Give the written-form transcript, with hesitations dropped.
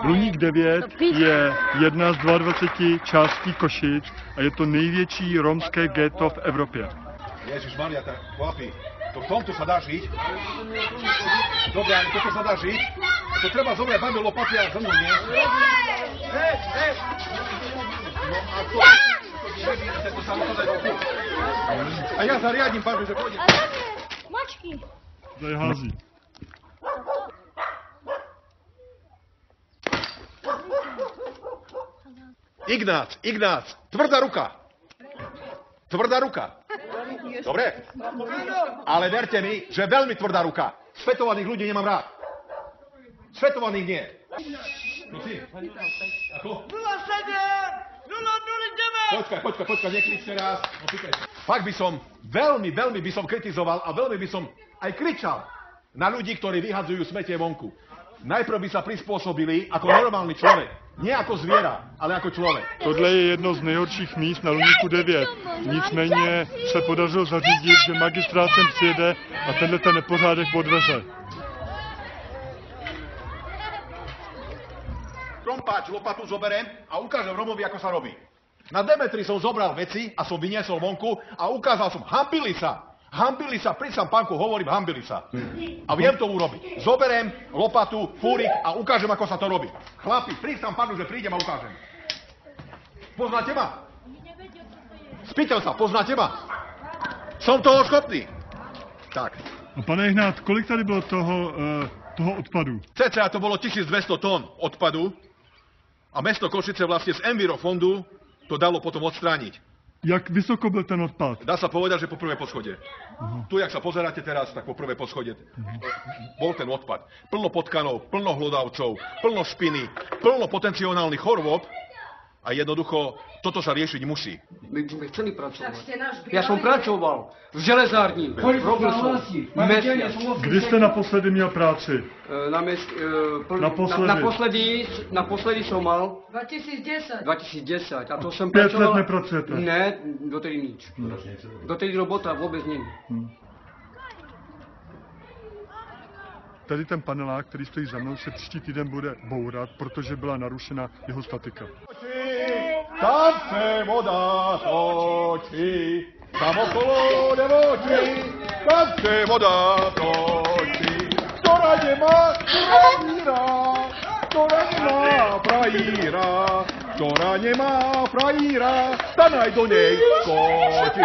Luník 9 je jedna z 22 částí Košic a je to největší romské ghetto v Evropě. Ježišmaria, tak chlapi, v tomto sa dá žiť? Dobre, ale toto sa dá žiť? To treba zobrať máme lopaty a zrnu, nie? No a to... To sa musí dať roku. A ja zariadím, pán, že pôjde. Mačky. Tady hází. Ignác, tvrdá ruka. Tvrdá ruka. Dobre? Ale verte mi, že veľmi tvrdá ruka. Svetovaných ľudí nemám rád. Svetovaných nie. No si. Ako? 07! 009! Počkaj, nekričte raz. No pýtaj. Fakt by som, veľmi by som kritizoval a veľmi by som aj kričal na ľudí, ktorí vyhadzujú smetie vonku. Najprv by sa prispôsobili ako normálny človek. Nie ako zviera, ale ako člověk. Tohle je jedno z nejhorších míst na Luníku 9. Nicméně se podařilo zařídit, že magistrát sem přijede a tenhle ten nepořádek odveze. Krompáč, lopatu zoberiem a ukážem Romovi, ako sa robí. Na Demetri som zobral veci a som vyniesol vonku a ukázal som, hambili sa, pri sám pánku hovorím, hambili sa. A viem to urobiť. Zoberiem lopatu, fúrik a ukážem, ako sa to robí. Chlapi, pri sám pánu, že prídem a ukážem. Poznáte ma? Spýtam sa, poznáte ma? Som toho schopný. Tak. A pane Ignác, kolik tady bylo toho odpadu? Cca to bolo 1200 tón odpadu a mesto Košice vlastne z Envirofondu to dalo potom odstrániť. Jak vysoko byl ten odpad? Dá sa povedať, že po prvé poschodie. Tu, jak sa pozeráte teraz, tak po prvé poschodie bol ten odpad. Plno potkanov, plno hlodavcov, plno špiny, plno potenciálnych chorôb a jednoducho toto sa riešiť musí. My sme chceli pracovať. Ja som pracoval v železárni. Robil som mesiac. Kdy ste naposledy měl práci? Naposledy som mal 2010. 2010. A to som 5 let pracoval... nepracujete? Ne, dotedy nič. Dotedy robota vôbec není. Tady ten panelák, který stojí za mnou, se příští týden bude bourat, protože byla narušena jeho statika. Tam se voda točí, tam okolo nevočí, tam se voda točí, ktorá nemá frajíra, ta naj do nej skočí.